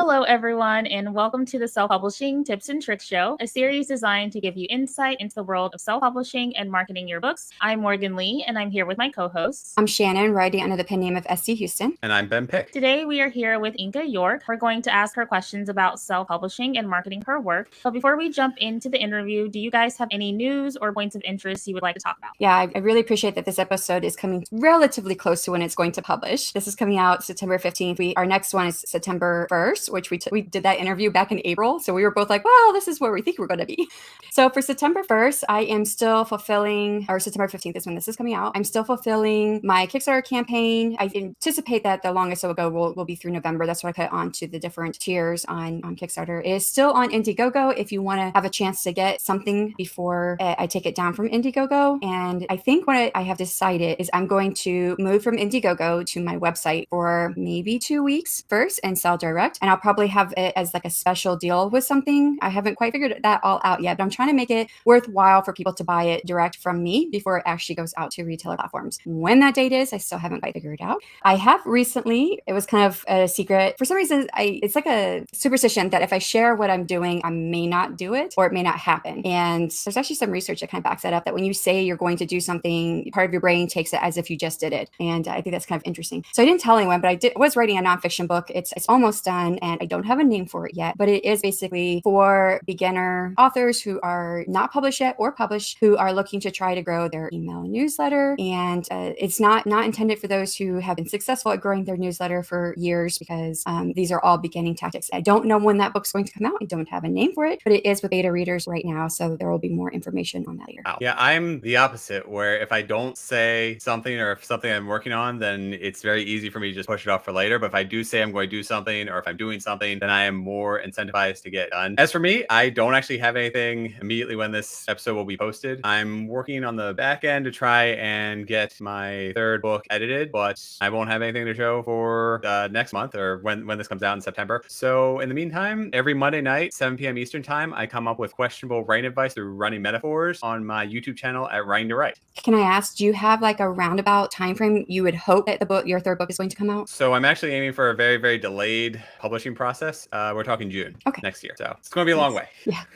Hello, everyone, and welcome to the Self-Publishing Tips and Tricks Show, a series designed to give you insight into the world of self-publishing and marketing your books. I'm Morgan Lee, and I'm here with my co-hosts. I'm Shannon, writing under the pen name of ST Huston. And I'm Ben Pick. Today, we are here with Inka York. We're going to ask her questions about self-publishing and marketing her work. But before we jump into the interview, do you guys have any news or points of interest you would like to talk about? Yeah, I really appreciate that this episode is coming relatively close to when it's going to publish. This is coming out September 15th. Our next one is September 1st, which we did that interview back in April. So we were both like, well, this is where we think we're going to be. So for September 1st, I am still fulfilling, or September 15th is when this is coming out. I'm still fulfilling my Kickstarter campaign. I anticipate that the longest it will go will be through November. That's what I put onto the different tiers on Kickstarter. It is still on Indiegogo if you want to have a chance to get something before I take it down from Indiegogo. And I think what I have decided is I'm going to move from Indiegogo to my website for maybe 2 weeks first and sell direct. And I'll probably have it as like a special deal with something. I haven't quite figured that all out yet, but I'm trying to make it worthwhile for people to buy it direct from me before it actually goes out to retailer platforms. When that date is, I still haven't quite figured it out. I have recently, it was kind of a secret. For some reason, it's like a superstition that if I share what I'm doing, I may not do it or it may not happen. And there's actually some research that kind of backs that up, that when you say you're going to do something, part of your brain takes it as if you just did it. And I think that's kind of interesting. So I didn't tell anyone, but I was writing a nonfiction book. It's almost done and I don't have a name for it yet, but it is basically for beginner authors who are not published yet or published, who are looking to try to grow their email newsletter. And it's not intended for those who have been successful at growing their newsletter for years, because these are all beginning tactics. I don't know when that book's going to come out. I don't have a name for it, but it is with beta readers right now. So there will be more information on that later. Wow. Yeah, I'm the opposite, where if I don't say something or if something I'm working on, then it's very easy for me to just push it off for later. But if I do say I'm going to do something, or if I'm doing something, then I am more incentivized to get done. As for me, I don't actually have anything immediately when this episode will be posted. I'm working on the back end to try and get my third book edited, but I won't have anything to show for next month, or when this comes out in September. So in the meantime, every Monday night, 7 p.m. Eastern time, I come up with questionable writing advice through running metaphors on my YouTube channel at Writing to Write. Can I ask, do you have like a roundabout time frame you would hope that your third book is going to come out? So I'm actually aiming for a very, very delayed publishing process. We're talking June next year. So it's going to be a long way.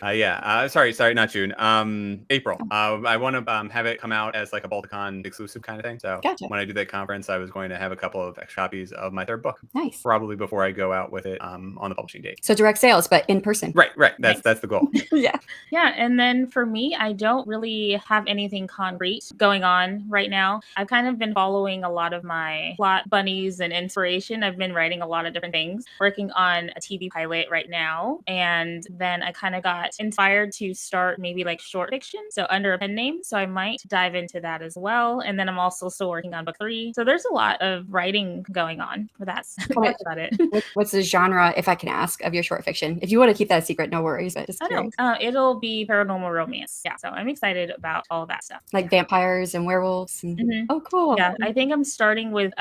Yeah. Sorry, not June. April. I want to have it come out as like a Balticon exclusive kind of thing. So Gotcha. When I do that conference, I was going to have a couple of extra copies of my third book. Nice. Probably before I go out with it on the publishing date. So direct sales, but in person. Right. That's the goal. Yeah. Yeah, and then for me, I don't really have anything concrete going on right now. I've kind of been following a lot of my plot bunnies and inspiration. I've been writing a lot of different things, working on a TV pilot right now. And then I kind of got inspired to start maybe like short fiction, so under a pen name. So I might dive into that as well. And then I'm also still working on book 3. So there's a lot of writing going on. But that's about it. What's the genre, if I can ask, of your short fiction? If you want to keep that a secret, no worries. But just curious. It'll be paranormal romance. Yeah, so I'm excited about all that stuff. Like vampires and werewolves. And... Oh, cool. Yeah, I think I'm starting with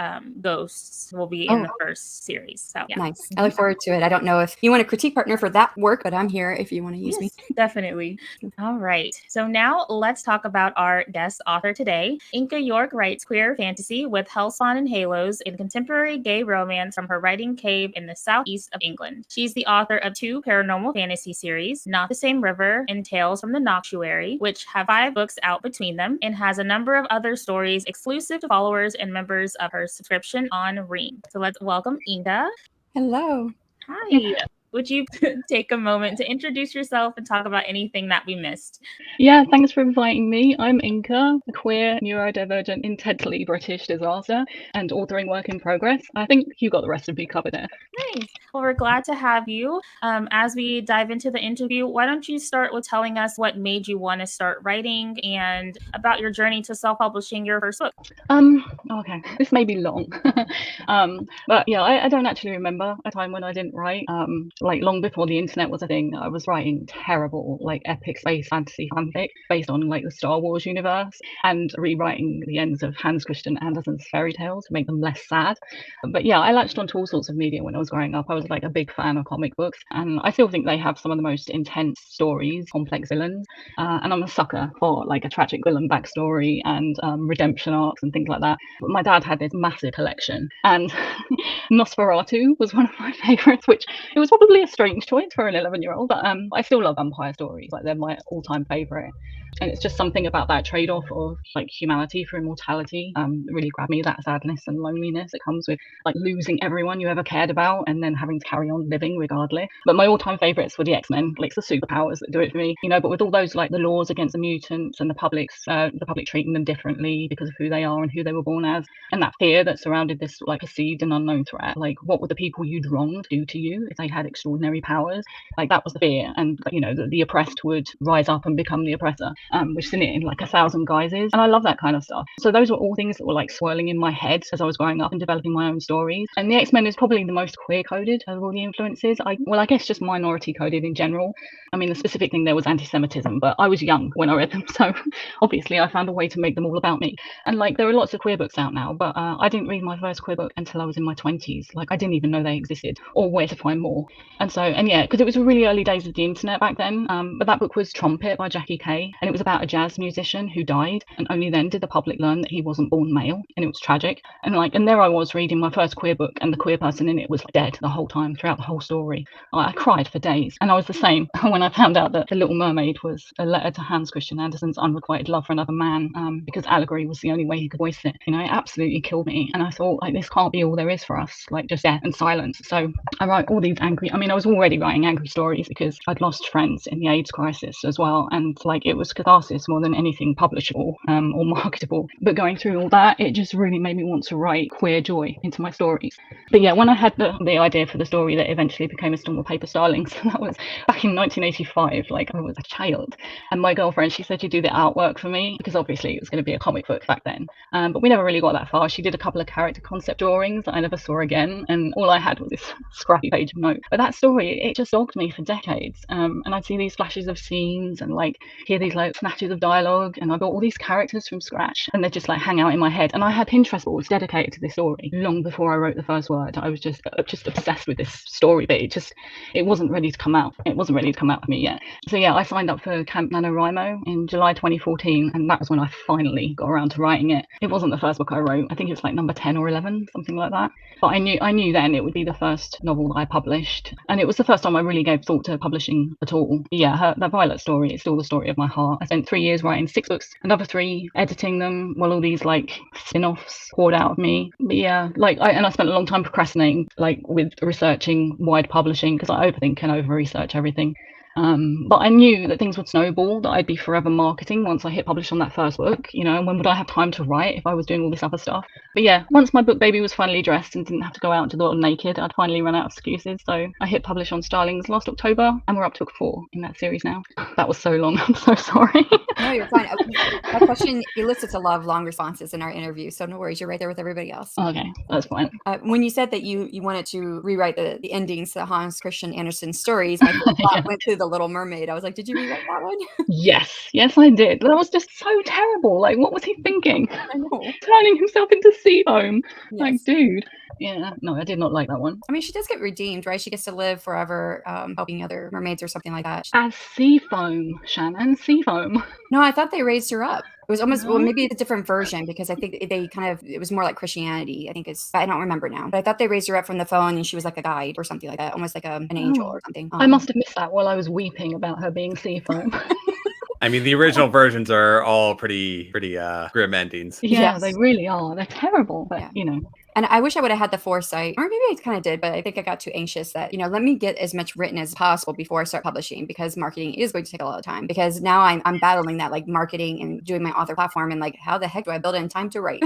ghosts. Will be in the first series. So yeah. Nice. I look forward to it. I don't know if you want a critique partner for that work, but I'm here if you want to use me. Definitely. All right. So now let's talk about our guest author today. Inka York writes queer fantasy with Hellspawn and Halos and contemporary gay romance from her writing cave in the southeast of England. She's the author of 2 paranormal fantasy series, Not the Same River and Tales from the Noctuary, which have 5 books out between them, and has a number of other stories exclusive to followers and members of her subscription on Ream. So let's welcome Inka. Hello. Hi. Would you take a moment to introduce yourself and talk about anything that we missed? Yeah, thanks for inviting me. I'm Inka, a queer, neurodivergent, intensely British disaster and authoring work in progress. I think you got the rest of me covered there. Nice. Well, we're glad to have you. As we dive into the interview, why don't you start with telling us what made you want to start writing and about your journey to self-publishing your first book? Okay, this may be long. But yeah, I don't actually remember a time when I didn't write. like long before the internet was a thing, I was writing terrible, like epic space fantasy fanfic based on like the Star Wars universe and rewriting the ends of Hans Christian Andersen's fairy tales to make them less sad. But yeah, I latched onto all sorts of media when I was growing up. I was like a big fan of comic books, and I still think they have some of the most intense stories, complex villains. And I'm a sucker for like a tragic villain backstory and redemption arcs and things like that. But my dad had this massive collection, and Nosferatu was one of my favorites, which it was probably a strange choice for an 11-year-old, but I still love vampire stories. Like they're my all-time favorite. And it's just something about that trade-off of like humanity for immortality really grabbed me, that sadness and loneliness that comes with like losing everyone you ever cared about and then having to carry on living regardless. But my all-time favorites were the X-Men, like the superpowers that do it for me, you know, but with all those like the laws against the mutants and the public treating them differently because of who they are and who they were born as, and that fear that surrounded this like perceived and unknown threat. Like what would the people you'd wronged do to you if they had extraordinary powers? Like that was the fear, and you know, the oppressed would rise up and become the oppressor, which is in it in like 1,000 guises. And I love that kind of stuff. So those were all things that were like swirling in my head as I was growing up and developing my own stories. And the X-Men is probably the most queer coded of all the influences. I guess just minority coded in general. I mean, the specific thing there was anti-Semitism, but I was young when I read them, so obviously I found a way to make them all about me. And like there are lots of queer books out now, but I didn't read my first queer book until I was in my 20s. Like I didn't even know they existed or where to find more. And yeah, because it was the really early days of the internet back then. But that book was Trumpet by Jackie Kay, and it was about a jazz musician who died, and only then did the public learn that he wasn't born male, and it was tragic. And there I was reading my first queer book, and the queer person in it was dead the whole time throughout the whole story. I cried for days, and I was the same when I found out that The Little Mermaid was a letter to Hans Christian Andersen's unrequited love for another man, because allegory was the only way he could voice it. You know, it absolutely killed me, and I thought like this can't be all there is for us, like just death and silence. So I write all these angry. I mean, I was already writing angry stories because I'd lost friends in the AIDS crisis as well, and like it was catharsis more than anything publishable or marketable. But going through all that, it just really made me want to write queer joy into my stories. But yeah, when I had the idea for the story that eventually became A Storm of Paper Starlings, that was back in 1985. Like I was a child, and my girlfriend, she said she'd do the artwork for me because obviously it was going to be a comic book back then. But we never really got that far. She did a couple of character concept drawings that I never saw again, and all I had was this scrappy page of notes. But that story, it just dogged me for decades. And I'd see these flashes of scenes and like hear these like snatches of dialogue, and I got all these characters from scratch, and they just like hang out in my head. And I had Pinterest boards dedicated to this story long before I wrote the first word. I was just obsessed with this story, but it wasn't ready to come out. It wasn't ready to come out for me yet. So yeah, I signed up for Camp NaNoWriMo in July 2014, and that was when I finally got around to writing it. It wasn't the first book I wrote. I think it was like number 10 or 11, something like that. But I knew then it would be the first novel that I published, and it was the first time I really gave thought to publishing at all. But yeah, that Violet story is still the story of my heart. I spent 3 years writing 6 books, another 3 editing them, while all these like spin-offs poured out of me. But yeah, I spent a long time procrastinating, like with researching wide publishing, because I overthink and over-research everything. But I knew that things would snowball, that I'd be forever marketing once I hit publish on that first book, you know, and when would I have time to write if I was doing all this other stuff? But yeah, once my book baby was finally dressed and didn't have to go out into the world naked, I'd finally run out of excuses. So I hit publish on Starlings last October, and we're up to book 4 in that series now. That was so long. I'm so sorry. No, you're fine. That question elicits a lot of long responses in our interview, so no worries. You're right there with everybody else. Okay, that's fine. When you said that you wanted to rewrite the endings to Hans Christian Andersen stories, my thought went to The Little Mermaid. I was like, did you rewrite that one? Yes, I did. That was just so terrible. Like, what was he thinking? I know. Turning himself into sea foam. Yes. Like, dude. Yeah, no, I did not like that one. I mean, she does get redeemed, right? She gets to live forever, helping other mermaids or something like that. As sea foam, Shannon, sea foam. No, I thought they raised her up. It was almost, well, maybe it's a different version, because I think it was more like Christianity. I think I don't remember now. But I thought they raised her up from the phone and she was like a guide or something like that, almost like an angel or something. I must have missed that while I was weeping about her being sea foam. I mean, the original versions are all pretty grim endings. Yeah, Yes. They really are. They're terrible, but Yeah. you know. And I wish I would have had the foresight, or maybe I kind of did, but I think I got too anxious that, let me get as much written as possible before I start publishing, because marketing is going to take a lot of time. Because now I'm battling that, like, marketing and doing my author platform, and like, how the heck do I build it in time to write?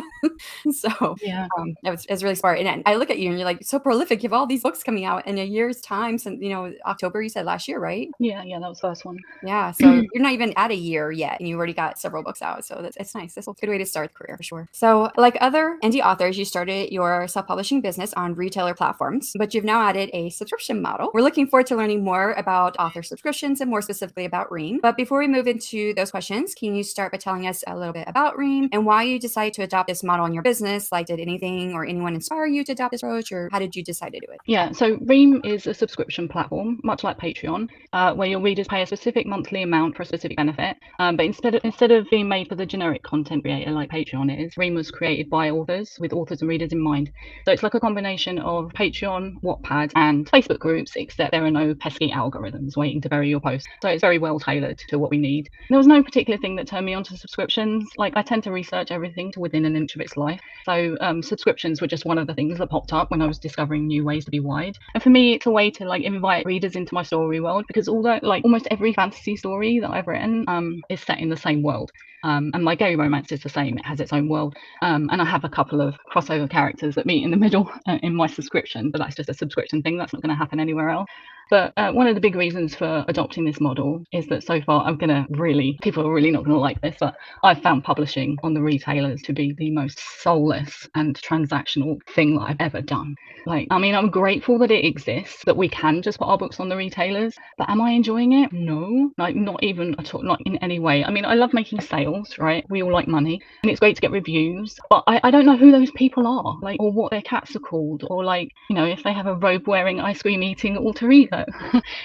So Yeah. it was really smart. And I look at you and you're like so prolific. You have all these books coming out in a year's time since, October, you said last year, right? Yeah, that was the first one. Yeah. So you're not even at a year yet, and you already got several books out. So it's nice. That's a good way to start a career for sure. So like other indie authors, you started your your self-publishing business on retailer platforms, but you've now added a subscription model. We're looking forward to learning more about author subscriptions and more specifically about Ream. But before we move into those questions, can you start by telling us a little bit about Ream and why you decided to adopt this model in your business? Like, did anything or anyone inspire you to adopt this approach, or how did you decide to do it? Yeah, so Ream is a subscription platform, much like Patreon, where your readers pay a specific monthly amount for a specific benefit. But instead of being made for the generic content creator like Patreon is, Ream was created by authors with authors and readers in mind. So it's like a combination of Patreon, Wattpad, and Facebook groups, except there are no pesky algorithms waiting to bury your post. So it's very well tailored to what we need. There was no particular thing that turned me onto subscriptions. Like, I tend to research everything to within an inch of its life. So subscriptions were just one of the things that popped up when I was discovering new ways to be wide. And for me, it's a way to like invite readers into my story world, because although like almost every fantasy story that I've written is set in the same world. And my gay romance is the same. It has its own world. And I have a couple of crossover characters that meet in the middle in my subscription, but that's just a subscription thing. That's not going to happen anywhere else. But one of the big reasons for adopting this model is that so far people are really not going to like this, but I've found publishing on the retailers to be the most soulless and transactional thing that I've ever done. Like, I mean, I'm grateful that it exists, that we can just put our books on the retailers, but am I enjoying it? No, like not even at all, not in any way. I mean, I love making sales, right? We all like money and it's great to get reviews, but I don't know who those people are, like, or what their cats are called, or like, you know, if they have a robe wearing ice cream eating alter ego.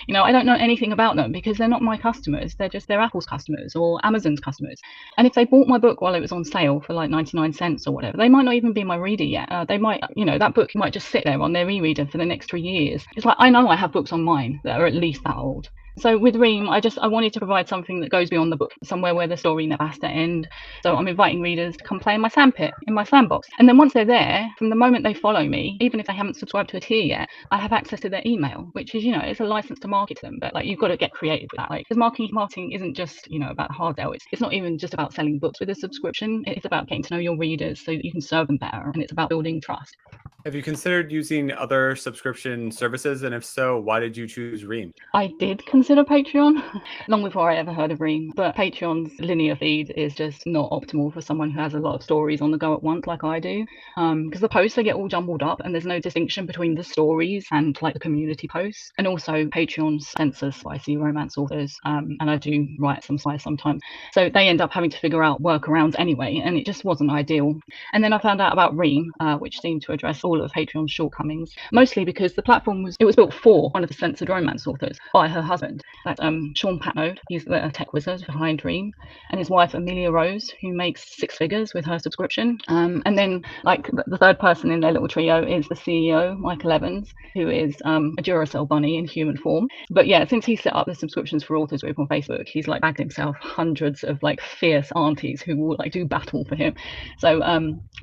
You know, I don't know anything about them because they're not my customers. They're Apple's customers or Amazon's customers. And if they bought my book while it was on sale for like 99 cents or whatever, they might not even be my reader yet. They might, you know, that book might just sit there on their e-reader for the next 3 years. It's like, I know I have books on mine that are at least that old. So with Ream, I wanted to provide something that goes beyond the book, somewhere where the story never has to end. So I'm inviting readers to come play in my sandpit, in my sandbox. And then once they're there, from the moment they follow me, even if they haven't subscribed to a tier yet, I have access to their email, which is, you know, it's a license to market to them. But like, you've got to get creative with that. Like, because marketing isn't just, you know, about hard sell. It's not even just about selling books with a subscription. It's about getting to know your readers so that you can serve them better. And it's about building trust. Have you considered using other subscription services? And if so, why did you choose Ream? I did consider Patreon long before I ever heard of Ream, but Patreon's linear feed is just not optimal for someone who has a lot of stories on the go at once like I do, because the posts, they get all jumbled up and there's no distinction between the stories and like the community posts. And also Patreon censors spicy romance authors, and I do write some spice sometimes, so they end up having to figure out workarounds anyway, and it just wasn't ideal. And then I found out about Ream, which seemed to address all of Patreon's shortcomings, mostly because the platform was built for one of the censored romance authors by her husband. That's Sean Patnode. He's the tech wizard behind Ream, and his wife Amelia Rose, who makes 6 figures with her subscription. And then like the third person in their little trio is the CEO, Michael Evans, who is a Duracell bunny in human form. But yeah, since he set up the subscriptions for authors group on Facebook, he's like bagged himself hundreds of like fierce aunties who will like do battle for him. So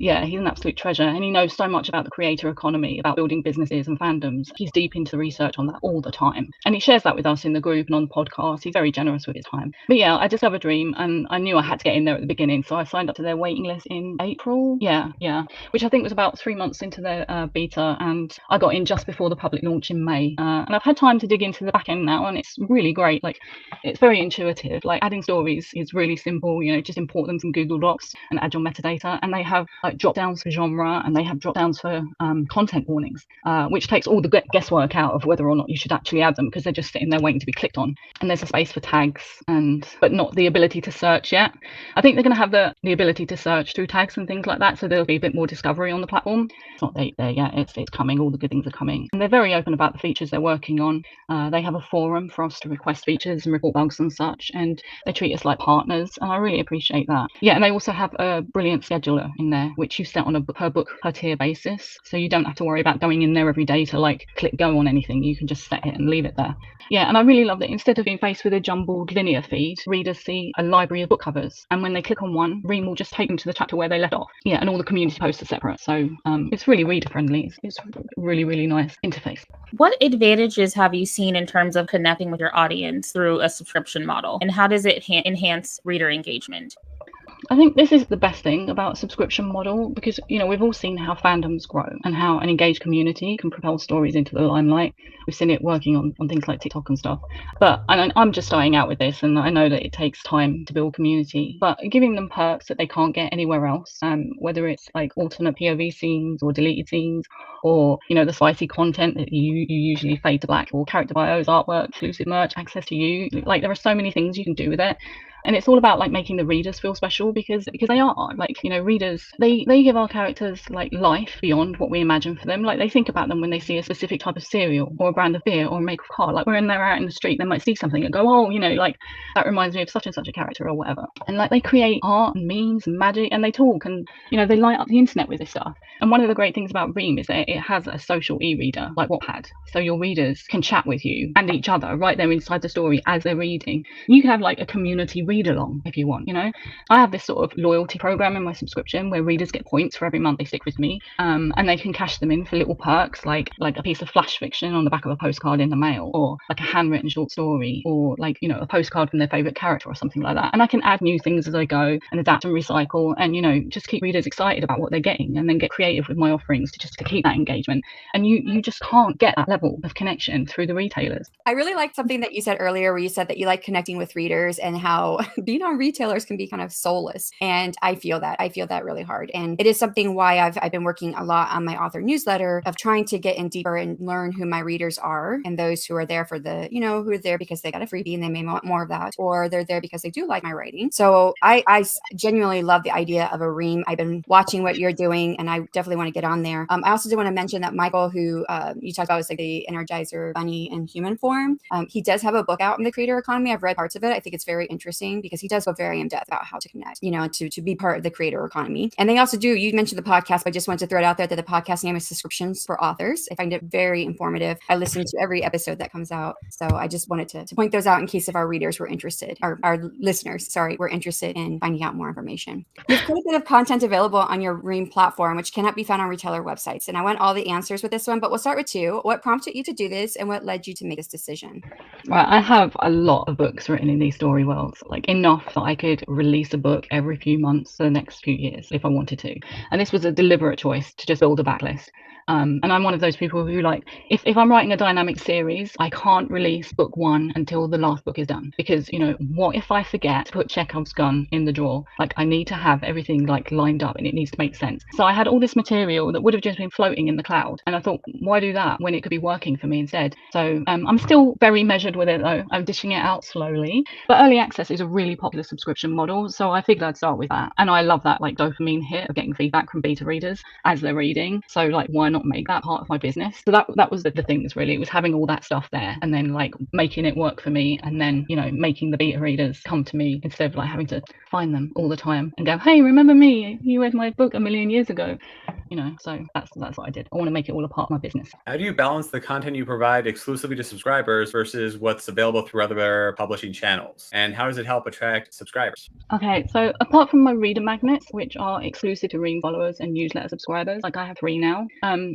yeah, he's an absolute treasure, and he knows so much about the creator economy, about building businesses and fandoms. He's deep into the research on that all the time, and he shares that with us in the group and on the podcast. He's very generous with his time. But yeah, I discovered Ream and I knew I had to get in there at the beginning, so I signed up to their waiting list in April. Yeah, which I think was about 3 months into their beta, and I got in just before the public launch in May. And I've had time to dig into the back end now, and it's really great. Like, it's very intuitive. Like, adding stories is really simple. You know, just import them from Google Docs and add your metadata, and they have like drop downs for genre, and they have drop downs for content warnings, which takes all the guesswork out of whether or not you should actually add them, because they're just sitting there waiting to be clicked on. And there's a space for tags, but not the ability to search yet. I think they're going to have the ability to search through tags and things like that, so there'll be a bit more discovery on the platform. It's not there yet. It's coming. All the good things are coming, and they're very open about the features they're working on. They have a forum for us to request features and report bugs and such, and they treat us like partners, and I really appreciate that. Yeah, and they also have a brilliant scheduler in there, which you set on a per book per tier basis, so you don't have to worry about going in there every day to like click go on anything. You can just set it and leave it there. Yeah, and I really love that instead of being faced with a jumbled linear feed, readers see a library of book covers, and when they click on one, Ream will just take them to the chapter where they left off. Yeah, and all the community posts are separate, so it's really reader friendly. It's really, really nice interface. What advantages have you seen in terms of connecting with your audience through a subscription model, and how does it enhance reader engagement? I think this is the best thing about a subscription model because, we've all seen how fandoms grow and how an engaged community can propel stories into the limelight. We've seen it working on things like TikTok and stuff. But I'm just starting out with this, and I know that it takes time to build community, but giving them perks that they can't get anywhere else, whether it's like alternate POV scenes or deleted scenes, or the spicy content that you usually fade to black, or character bios, artwork, exclusive merch, access to you. Like, there are so many things you can do with it. And it's all about like making the readers feel special because they are like, readers, they give our characters like life beyond what we imagine for them. Like, they think about them when they see a specific type of cereal or a brand of beer or a make of car. Like, when they're out in the street, they might see something and go, oh, like that reminds me of such and such a character or whatever. And like, they create art and memes and magic, and they talk, and they light up the internet with this stuff. And one of the great things about Ream is that it has a social e-reader like Wattpad, so your readers can chat with you and each other right there inside the story as they're reading. You can have like a community read along if you want. I have this sort of loyalty program in my subscription where readers get points for every month they stick with me, and they can cash them in for little perks like a piece of flash fiction on the back of a postcard in the mail, or like a handwritten short story, or like a postcard from their favorite character or something like that. And I can add new things as I go and adapt and recycle, and just keep readers excited about what they're getting, and then get creative with my offerings to keep that engagement. And you just can't get that level of connection through the retailers. I really liked something that you said earlier, where you said that you like connecting with readers and how being on retailers can be kind of soulless. And I feel that really hard. And it is something why I've been working a lot on my author newsletter of trying to get in deeper and learn who my readers are, and those who are there for the, who are there because they got a freebie and they may want more of that, or they're there because they do like my writing. So I genuinely love the idea of a Ream. I've been watching what you're doing, and I definitely want to get on there. I also did want to mention that Michael, who you talked about, was like the Energizer Bunny in human form. He does have a book out in the creator economy. I've read parts of it. I think it's very interesting because he does go very in depth about how to connect, to be part of the creator economy. And they also do, you mentioned the podcast, but I just wanted to throw it out there that the podcast name is Subscriptions for Authors. I find it very informative. I listen to every episode that comes out. So I just wanted to point those out in case if our readers were interested, our listeners, were interested in finding out more information. There's quite a bit of content available on your Ream platform, which cannot be found on retailer websites. And I want all the answers with this one, but we'll start with two. What prompted you to do this, and what led you to make this decision? Right, I have a lot of books written in these story worlds, like enough that I could release a book every few months for the next few years if I wanted to. And this was a deliberate choice to just build a backlist. And I'm one of those people who, like, if I'm writing a dynamic series, I can't release book one until the last book is done, because what if I forget to put Chekhov's gun in the drawer? Like, I need to have everything like lined up, and it needs to make sense. So I had all this material that would have just been floating in the cloud, and I thought, why do that when it could be working for me instead? So I'm still very measured with it though. I'm dishing it out slowly, but early access is a really popular subscription model, so I figured I'd start with that. And I love that like dopamine hit of getting feedback from beta readers as they're reading, so like, why not make that part of my business? So that was the things really. It was having all that stuff there, and then like making it work for me, and then making the beta readers come to me instead of like having to find them all the time and go, hey, remember me, you read my book a million years ago. So that's what I did. I want to make it all a part of my business. How do you balance the content you provide exclusively to subscribers versus what's available through other publishing channels? And how does it help attract subscribers? Okay, so apart from my reader magnets, which are exclusive to Ream followers and newsletter subscribers, like I have 3 now,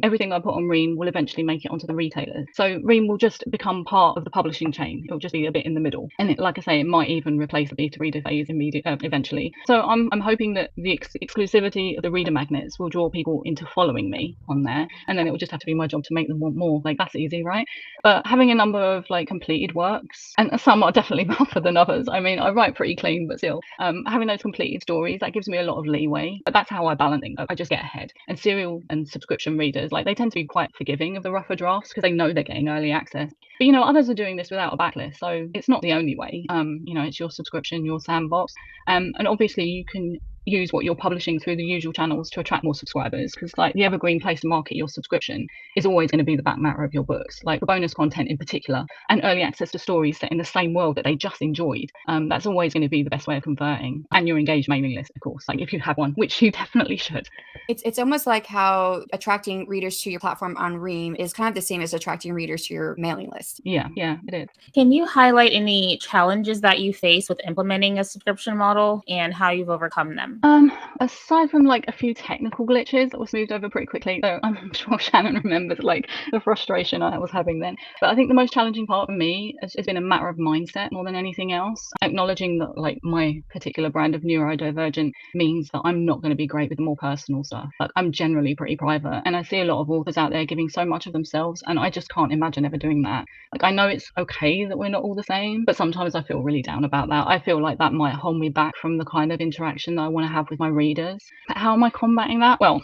everything I put on Ream will eventually make it onto the retailers. So Ream will just become part of the publishing chain. It'll just be a bit in the middle. And like I say, it might even replace the beta reader phase eventually. So I'm hoping that the exclusivity of the reader magnets will draw people into following me on there, and then it will just have to be my job to make them want more. Like, that's easy, right? But having a number of like completed works, and some are definitely rougher than others. I mean, I write pretty clean, but still, having those completed stories, that gives me a lot of leeway. But that's how I balance things. I just get ahead. And serial and subscription readers, like, they tend to be quite forgiving of the rougher drafts because they know they're getting early access. But others are doing this without a backlist, so it's not the only way. It's your subscription, your sandbox, and obviously you can use what you're publishing through the usual channels to attract more subscribers, because like the evergreen place to market your subscription is always going to be the back matter of your books, like the bonus content in particular, and early access to stories set in the same world that they just enjoyed. That's always going to be the best way of converting. And your engaged mailing list, of course, like if you have one, which you definitely should. It's almost like how attracting readers to your platform on Ream is kind of the same as attracting readers to your mailing list. Yeah, it is. Can you highlight any challenges that you face with implementing a subscription model and how you've overcome them? them? Aside from like a few technical glitches that was moved over pretty quickly, so I'm sure Shannon remembers like the frustration I was having then. But I think the most challenging part for me has been a matter of mindset more than anything else. Acknowledging that like my particular brand of neurodivergent means that I'm not going to be great with the more personal stuff. Like I'm generally pretty private, and I see a lot of authors out there giving so much of themselves, and I just can't imagine ever doing that. Like I know it's okay that we're not all the same, but sometimes I feel really down about that. I feel like that might hold me back from the kind of interaction that I want to have with my readers. How am I combating that? Well,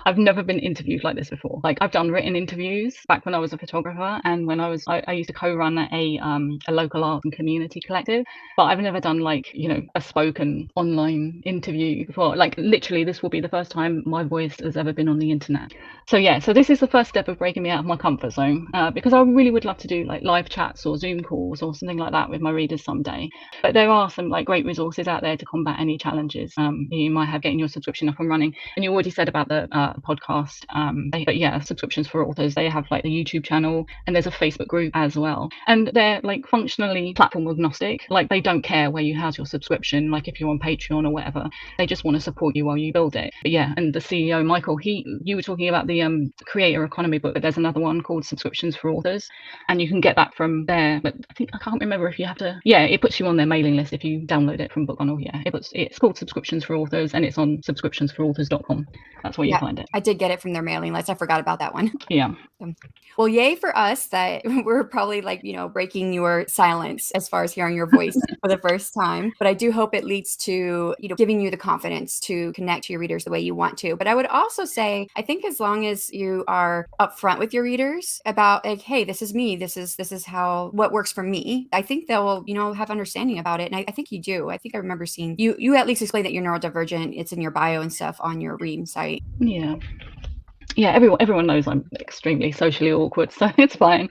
I've never been interviewed like this before. Like I've done written interviews back when I was a photographer, and when I used to co-run a local art and community collective, but I've never done like, you know, a spoken online interview before. Like literally this will be the first time my voice has ever been on the internet. So yeah, so this is the first step of breaking me out of my comfort zone, because I really would love to do like live chats or Zoom calls or something like that with my readers someday. But there are some like great resources out there to combat any challenges you might have getting your subscription up and running. And you already said about the podcast, but yeah, subscriptions for authors, they have like the YouTube channel, and there's a Facebook group as well, and they're like functionally platform agnostic. Like they don't care where you house your subscription, like if you're on Patreon or whatever, they just want to support you while you build it. But yeah, and the CEO Michael, you were talking about the creator economy book, but there's another one called Subscriptions for Authors, and you can get that from there. But I can't remember if you have to, yeah, it puts you on their mailing list if you download it from Book On. Yeah, it's called Subscriptions for Authors, and it's on subscriptionsforauthors.com. That's where you find it. I did get it from their mailing list. I forgot about that one. Yeah. Well, yay for us that we're probably like, you know, breaking your silence as far as hearing your voice for the first time. But I do hope it leads to, you know, giving you the confidence to connect to your readers the way you want to. But I would also say, I think as long as you are upfront with your readers about like, hey, this is me, this is how, what works for me, I think they'll, you know, have understanding about it. And I think you do. I think I remember seeing you at least explain that you're neurodivergent. It's in your bio and stuff on your Ream site. Yeah, everyone knows I'm extremely socially awkward, so it's fine.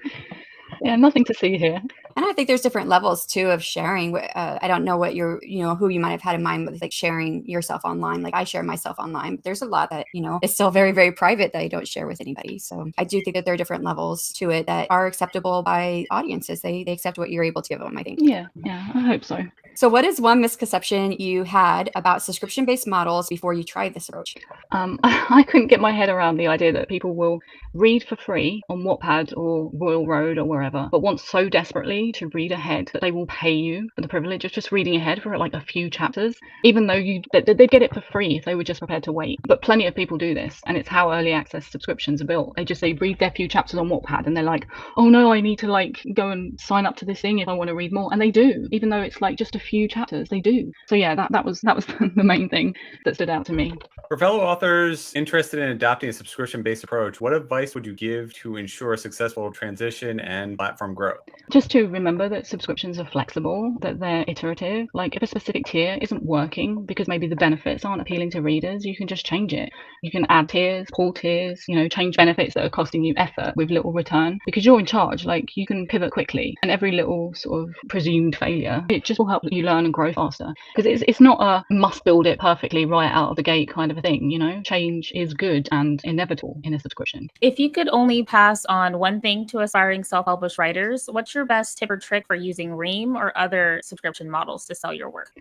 Yeah, nothing to see here. And I think there's different levels too of sharing. I don't know what you're, you know, who you might have had in mind with like sharing yourself online. Like I share myself online, but there's a lot that, you know, is still very, very private that I don't share with anybody. So I do think that there are different levels to it that are acceptable by audiences. They accept what you're able to give them, I think. Yeah, I hope so. So what is one misconception you had about subscription-based models before you tried this approach? I couldn't get my head around the idea that people will read for free on Wattpad or Royal Road or wherever, but want so desperately to read ahead that they will pay you for the privilege of just reading ahead for like a few chapters, even though they'd get it for free if they were just prepared to wait. But plenty of people do this, and it's how early access subscriptions are built. They read their few chapters on Wattpad and they're like, oh no, I need to like go and sign up to this thing if I want to read more, and they do, even though it's like just a few chapters, they do. So yeah, that was the main thing that stood out to me. For fellow authors interested in adopting a subscription-based approach, what advice would you give to ensure a successful transition and platform growth? Just to remember that subscriptions are flexible, that they're iterative. Like if a specific tier isn't working because maybe the benefits aren't appealing to readers, you can just change it. You can add tiers, pull tiers, you know, change benefits that are costing you effort with little return, because you're in charge. Like you can pivot quickly, and every little sort of presumed failure, it just will help you learn and grow faster. Because it's not a must build it perfectly right out of the gate kind of a thing, you know. Change is good and inevitable in a subscription. If you could only pass on one thing to aspiring self-published writers, what's your best tip or trick for using Ream or other subscription models to sell your work?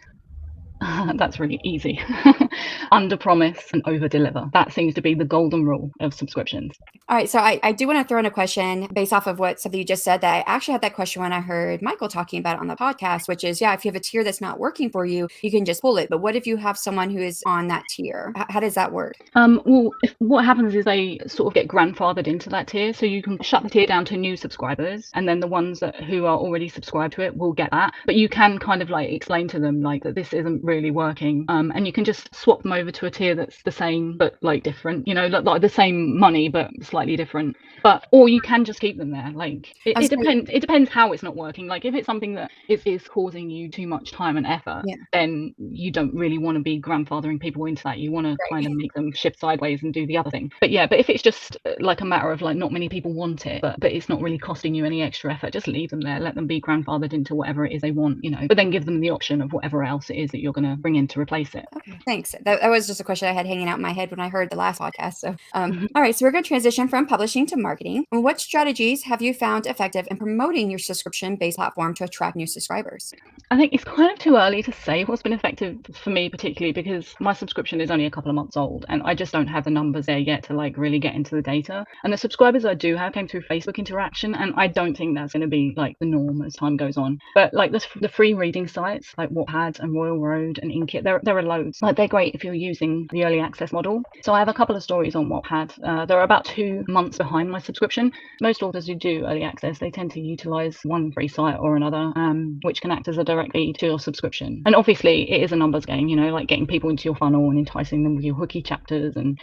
That's really easy. Under promise and over deliver. That seems to be the golden rule of subscriptions. All right. So I do want to throw in a question based off of something you just said, that I actually had that question when I heard Michael talking about it on the podcast, which is, yeah, if you have a tier that's not working for you, you can just pull it. But what if you have someone who is on that tier? How does that work? Well, what happens is they sort of get grandfathered into that tier. So you can shut the tier down to new subscribers, and then the ones who are already subscribed to it will get that. But you can kind of like explain to them like that this isn't really working, and you can just swap them over to a tier that's the same but like different, you know, like the same money but slightly different. But or you can just keep them there. Like it depends how it's not working. Like if it's something that is causing you too much time and effort, then you don't really want to be grandfathering people into that. You want to kind of make them shift sideways and do the other thing. But if it's just like a matter of like not many people want it, but it's not really costing you any extra effort, just leave them there. Let them be grandfathered into whatever it is they want, you know, but then give them the option of whatever else it is that you're going to bring in to replace it. Okay, thanks. That was just a question I had hanging out in my head when I heard the last podcast. So, all right, so we're going to transition from publishing to marketing. And what strategies have you found effective in promoting your subscription-based platform to attract new subscribers? I think it's kind of too early to say what's been effective for me, particularly because my subscription is only a couple of months old and I just don't have the numbers there yet to like really get into the data. And the subscribers I do have came through Facebook interaction, and I don't think that's going to be like the norm as time goes on. But like the free reading sites like Wattpad and Royal Road and Inka, there are loads. Like they're great if you're using the early access model. So I have a couple of stories on Wattpad. They're about 2 months behind my subscription. Most authors who do early access, they tend to utilize one free site or another, which can act as a direct feed to your subscription. And obviously it is a numbers game, like getting people into your funnel and enticing them with your hooky chapters and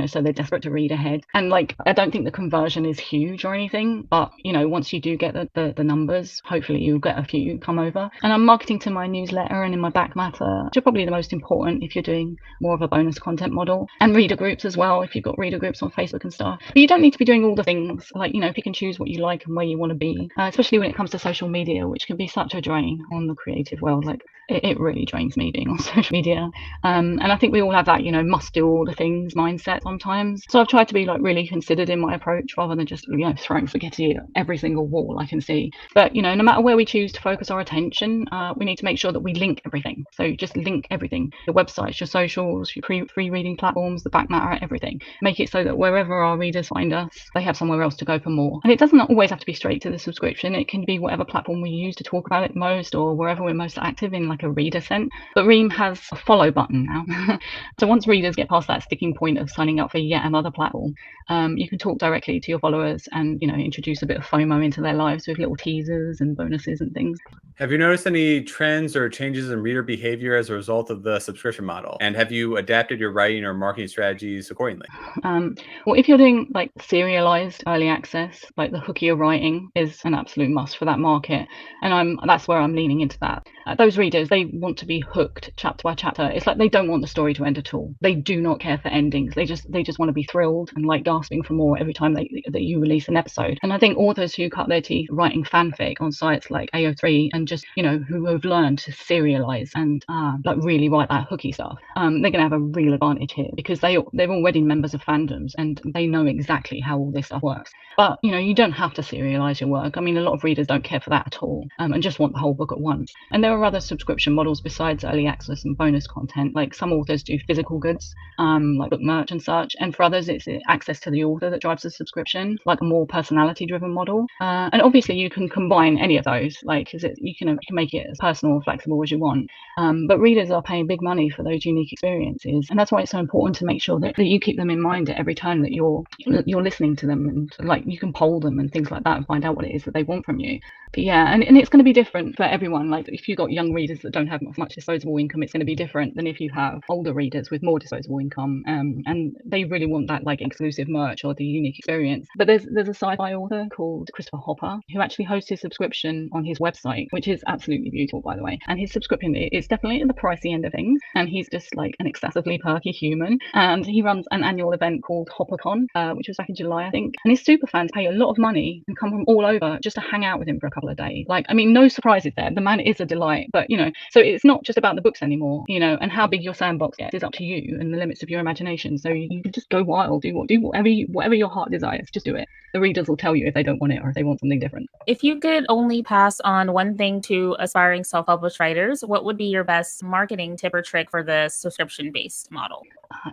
so they're desperate to read ahead. And like I don't think the conversion is huge or anything, but once you do get the numbers, hopefully you'll get a few come over. And I'm marketing to my newsletter and in my back matter, which are probably the most important if you're doing more of a bonus content model, and reader groups as well if you've got reader groups on Facebook and stuff. But you don't need to be doing all the things, like pick and choose what you like and where you want to be, especially when it comes to social media, which can be such a drain on the creative world. Like it really drains me being on social media, and I think we all have that must do all the things mindset sometimes. So I've tried to be like really considered in my approach rather than just throwing spaghetti at every single wall I can see. But no matter where we choose to focus our attention, we need to make sure that we link everything. So just link everything: your websites, your socials, your free reading platforms, the back matter, everything. Make it so that wherever our readers find us, they have somewhere else to go for more. And it doesn't always have to be straight to the subscription. It can be whatever platform we use to talk about it most, or wherever we're most active in, like a reader sense. But Ream has a follow button now. So once readers get past that sticking point of signing up for yet another platform, you can talk directly to your followers and introduce a bit of FOMO into their lives with little teasers and bonuses and things. Have you noticed any trends or changes in reader behavior as a result of the subscription model? And have you adapted your writing or marketing strategies accordingly? Well, if you're doing like serialized early access, like the hookier writing is an absolute must for that market. And that's where I'm leaning into that. Those readers, they want to be hooked chapter by chapter. It's like they don't want the story to end at all. They do not care for endings. They just want to be thrilled and like gasping for more every time that you release an episode. And I think authors who cut their teeth writing fanfic on sites like AO3 and just who have learned to serialize and like really write that hooky stuff, they're going to have a real advantage here because they're already members of fandoms and they know exactly how all this stuff works. But you don't have to serialize your work. I mean, a lot of readers don't care for that at all, and just want the whole book at once. And there are other subscription models besides early access and bonus content. Like some authors do physical goods, like book merch and such, and for others it's access to the author that drives the subscription, like a more personality driven model. And obviously you can combine any of those, like you can make it as personal and flexible as you want. But readers are paying big money for those unique experiences, and that's why it's so important to make sure that you keep them in mind at every time that you're listening to them, and like you can poll them and things like that and find out what it is that they want from you. But yeah, and it's going to be different for everyone. Like if you've got young readers that don't have much disposable income, it's going to be different than if you have older readers with more disposable income, and they really want that like exclusive merch or the unique experience. But there's a sci-fi author called Christopher Hopper who actually hosts his subscription on his website, which is absolutely beautiful, by the way. And his subscription is definitely at the pricey end of things, and he's just like an excessively perky human. And he runs an annual event called HopperCon, which was back in July, I think. And his super fans pay a lot of money and come from all over just to hang out with him for a couple of days. Like, I mean, no surprises there. The man is a delight. But so it's not just about the books anymore, and how big your sandbox gets is up to you and the limits of your imagination. So you can just go wild, do whatever your heart desires, just do it. The readers will tell you if they don't want it or if they want something different. If you could only pass on one thing to aspiring self-published writers, what would be your best marketing tip or trick for the subscription-based model?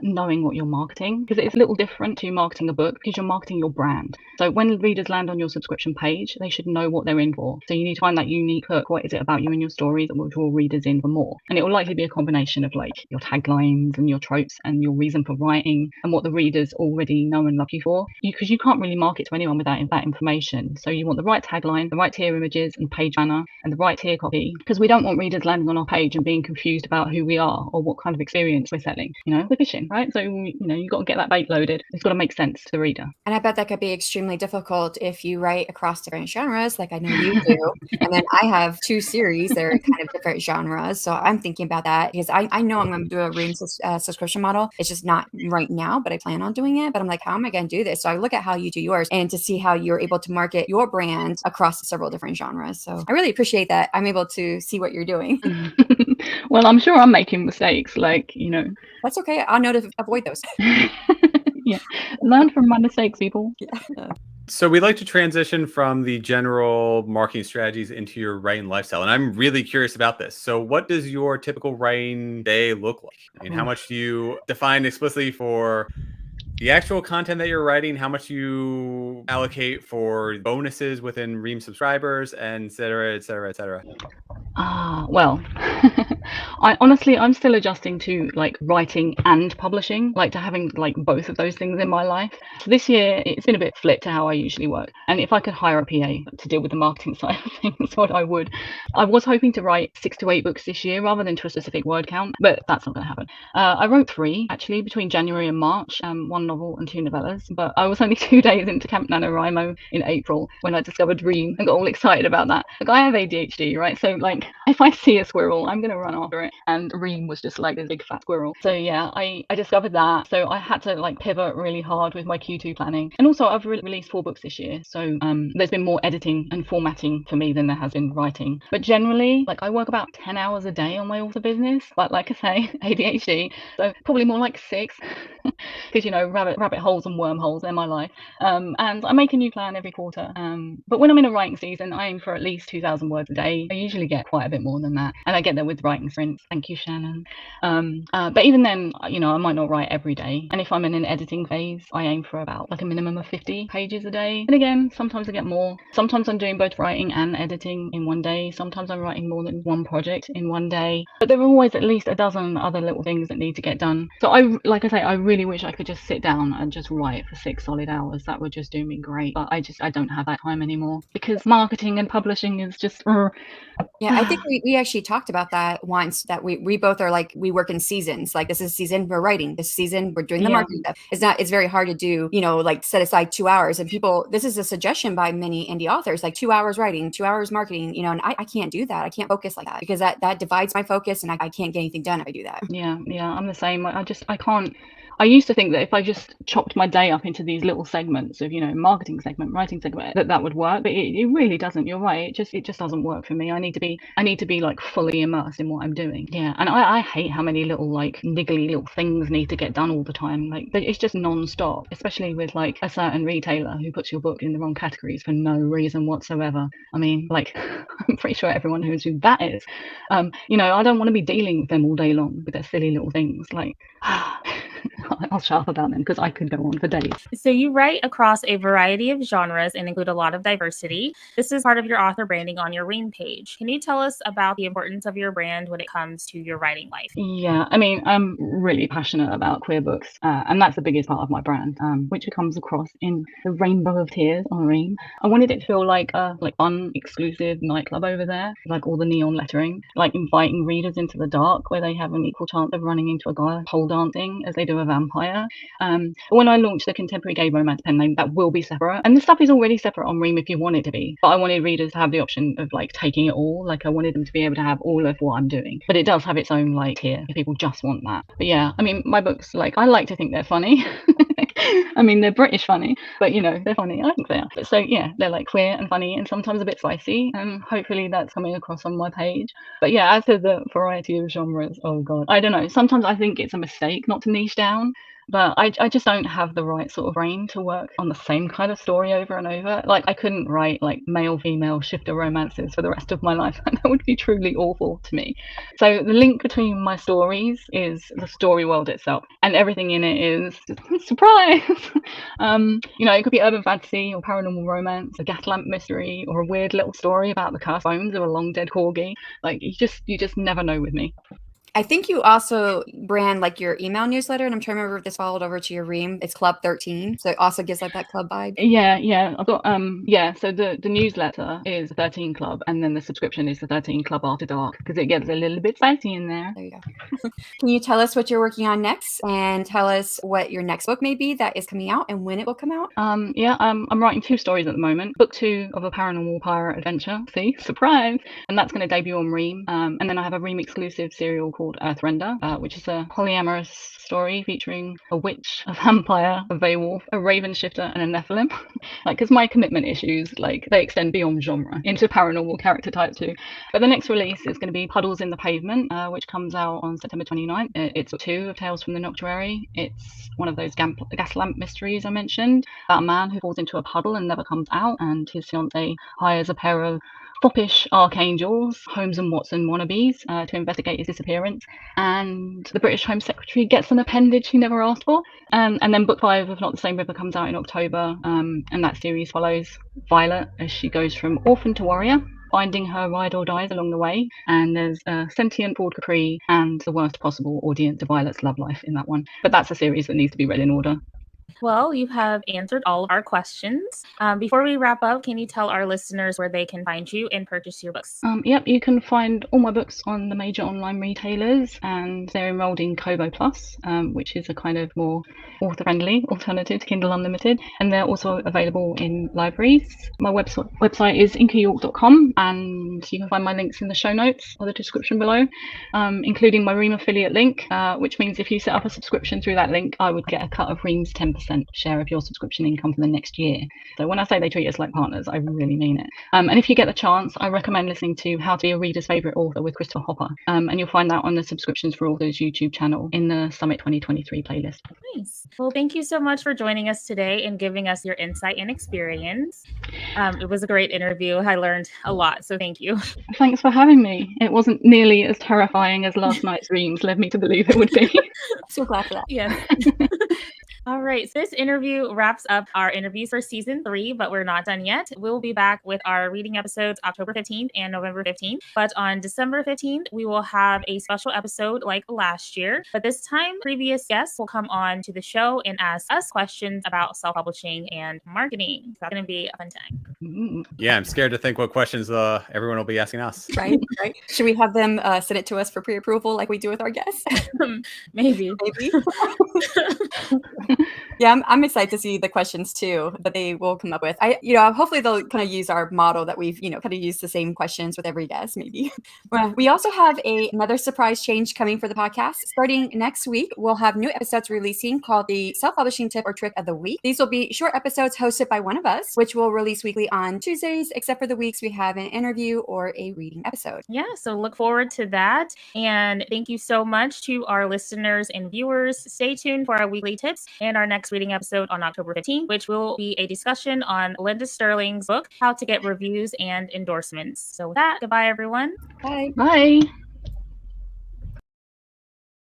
Knowing what you're marketing, because it's a little different to marketing a book because you're marketing your brand. So when readers land on your subscription page, they should know what they're in for. So you need to find that unique hook. What is it about you and your story that will draw readers in for more? And it will likely be a combination of like your taglines and your tropes and your reason for writing and what the readers already know and love you for. Because you can't really market to anyone without that information. So you want the right tagline, the right tier images and page banner, and the right tier copy, because we don't want readers landing on our page and being confused about who we are or what kind of experience we're selling. We're fishing, right? So you've got to get that bait loaded. It's got to make sense to the reader. And I bet that could be extremely difficult if you write across different genres, like I know you do. And then I have 2 series that are kind of different genres. So I'm thinking about that because I know I'm going to do a Ream subscription model. It's just not right now, but I plan on doing it. But I'm like, how am I going to do this? So I look at how you do yours and to see how you're able to market your brand across several different genres. So I really appreciate appreciate that I'm able to see what you're doing. Well, I'm sure I'm making mistakes, like, That's okay. I'll know to avoid those. Yeah, learn from my mistakes, people. Yeah. So we like to transition from the general marketing strategies into your writing lifestyle. And I'm really curious about this. So what does your typical writing day look like? I mean, how much do you define explicitly for the actual content that you're writing? How much you allocate for bonuses within Ream subscribers, and et cetera, et cetera, et cetera? Well, I'm still adjusting to like writing and publishing, like to having like both of those things in my life. So this year it's been a bit flipped to how I usually work. And if I could hire a PA to deal with the marketing side of things, what I would. I was hoping to write 6 to 8 books this year rather than to a specific word count, but that's not going to happen. I wrote 3 actually between January and March, 1 novel and 2 novellas, but I was only 2 days into Camp NaNoWriMo in April when I discovered Ream and got all excited about that. Like, I have ADHD, right? So like if I see a squirrel, I'm going to run after it. And Ream was just like this big fat squirrel. So yeah, I discovered that. So I had to like pivot really hard with my Q2 planning. And also I've released 4 books this year. So there's been more editing and formatting for me than there has been writing. But generally, like I work about 10 hours a day on my author business. But like I say, ADHD. So probably more like 6. Because, rabbit holes and wormholes, they're my life. And I make a new plan every quarter. But when I'm in a writing season, I aim for at least 2,000 words a day. I usually get quite a bit more than that. And I get there with writing sprints. Thank you, Shannon. But even then, I might not write every day. And if I'm in an editing phase, I aim for about like a minimum of 50 pages a day. And again, sometimes I get more. Sometimes I'm doing both writing and editing in one day. Sometimes I'm writing more than one project in one day. But there are always at least a dozen other little things that need to get done. So I really wish I could just sit down and just write for 6 solid hours. That would just do me great. But I don't have that time anymore because marketing and publishing is just. Yeah, I think we actually talked about that once, that we both are like, we work in seasons. Like, this is season we're writing, this season we're doing the marketing stuff. It's very hard to do, like set aside 2 hours. And people, this is a suggestion by many indie authors, like 2 hours writing, 2 hours marketing, and I can't do that. I can't focus like that because that divides my focus, and I can't get anything done if I do that. Yeah, I'm the same. I can't. I used to think that if I just chopped my day up into these little segments of, marketing segment, writing segment, that would work. But it really doesn't. You're right. It just doesn't work for me. I need to be like fully immersed in what I'm doing. Yeah. And I hate how many little like niggly little things need to get done all the time. Like, it's just non-stop, especially with like a certain retailer who puts your book in the wrong categories for no reason whatsoever. I mean, like, I'm pretty sure everyone knows who that is. I don't want to be dealing with them all day long with their silly little things. Like, I'll shut up about them because I could go on for days. So you write across a variety of genres and include a lot of diversity. This is part of your author branding on your Ream page. Can you tell us about the importance of your brand when it comes to your writing life? Yeah, I mean, I'm really passionate about queer books, and that's the biggest part of my brand, which comes across in the rainbow of tears on Ream. I wanted it to feel like a fun, exclusive nightclub over there, like all the neon lettering, like inviting readers into the dark where they have an equal chance of running into a guy pole dancing as they do a vampire. When I launch the contemporary gay romance pen name, that will be separate, and the stuff is already separate on Ream if you want it to be, but I wanted readers to have the option of like taking it all. Like, I wanted them to be able to have all of what I'm doing, but it does have its own like tier if people just want that. But yeah, I mean, my books, like, I like to think they're funny. I mean, they're British funny, but they're funny. I think they are. So yeah, they're like queer and funny and sometimes a bit spicy, and hopefully that's coming across on my page. But yeah, as to the variety of genres, oh god, I don't know. Sometimes I think it's a mistake not to niche down. But I just don't have the right sort of brain to work on the same kind of story over and over. Like, I couldn't write like male-female shifter romances for the rest of my life. That would be truly awful to me. So the link between my stories is the story world itself, and everything in it is surprise. It could be urban fantasy or paranormal romance, a gas lamp mystery, or a weird little story about the cursed bones of a long dead corgi. Like, you just never know with me. I think you also brand like your email newsletter, and I'm trying to remember if this followed over to your Ream. It's Club 13, so it also gives like that club vibe. Yeah. I've got So the newsletter is the 13 Club, and then the subscription is the 13 Club After Dark because it gets a little bit spicy in there. There you go. Can you tell us what you're working on next, and tell us what your next book may be that is coming out and when it will come out? I'm writing 2 stories at the moment. Book 2 of a paranormal pirate adventure. See, surprise! And that's going to debut on Ream. And then I have a Ream exclusive serial called called Earthrender, which is a polyamorous story featuring a witch, a vampire, a Beowulf, a raven shifter, and a Nephilim. Because my commitment issues, they extend beyond genre into paranormal character type too. But the next release is going to be Puddles in the Pavement, which comes out on September 29th. It's 2 of Tales from the Noctuary. It's one of those gas lamp mysteries I mentioned, about a man who falls into a puddle and never comes out, and his fiancée hires a pair of foppish archangels, Holmes and Watson wannabes, to investigate his disappearance. And the British Home Secretary gets an appendage he never asked for. And then book 5 of Not the Same River comes out in October, and that series follows Violet as she goes from orphan to warrior, finding her ride or dies along the way. And there's a sentient Ford Capri and the worst possible audience of Violet's love life in that one. But that's a series that needs to be read in order. Well, you have answered all of our questions. Before we wrap up, can you tell our listeners where they can find you and purchase your books? Yep, you can find all my books on the major online retailers, and they're enrolled in Kobo Plus, which is a kind of more author-friendly alternative to Kindle Unlimited, and they're also available in libraries. My website is inkayork.com, and you can find my links in the show notes or the description below, including my Ream affiliate link, which means if you set up a subscription through that link, I would get a cut of Ream's 10% share of your subscription income for the next year. So when I say they treat us like partners, I really mean it. And if you get the chance, I recommend listening to How to Be a Reader's Favourite Author with Christopher Hopper. And you'll find that on the Subscriptions for Authors YouTube channel in the Summit 2023 playlist. Nice. Well, thank you so much for joining us today and giving us your insight and experience. It was a great interview. I learned a lot, so thank you. Thanks for having me. It wasn't nearly as terrifying as last night's dreams led me to believe it would be. So glad for that. Yes. All right. So this interview wraps up our interviews for season 3, but we're not done yet. We'll be back with our reading episodes October 15th and November 15th. But on December 15th, we will have a special episode like last year. But this time, previous guests will come on to the show and ask us questions about self-publishing and marketing. That's going to be a fun time. Yeah, I'm scared to think what questions everyone will be asking us. Right. Should we have them send it to us for pre-approval like we do with our guests? Maybe. Yeah, I'm excited to see the questions too that they will come up with. Hopefully they'll kind of use our model that we've, kind of used the same questions with every guest, maybe. We also have another surprise change coming for the podcast. Starting next week, we'll have new episodes releasing called the Self-Publishing Tip or Trick of the Week. These will be short episodes hosted by one of us, which will release weekly on Tuesdays, except for the weeks we have an interview or a reading episode. Yeah, so look forward to that. And thank you so much to our listeners and viewers. Stay tuned for our weekly tips and our next reading episode on October 15th, which will be a discussion on Linda Sterling's book, How to Get Reviews and Endorsements. So with that, goodbye, everyone. Bye. Bye.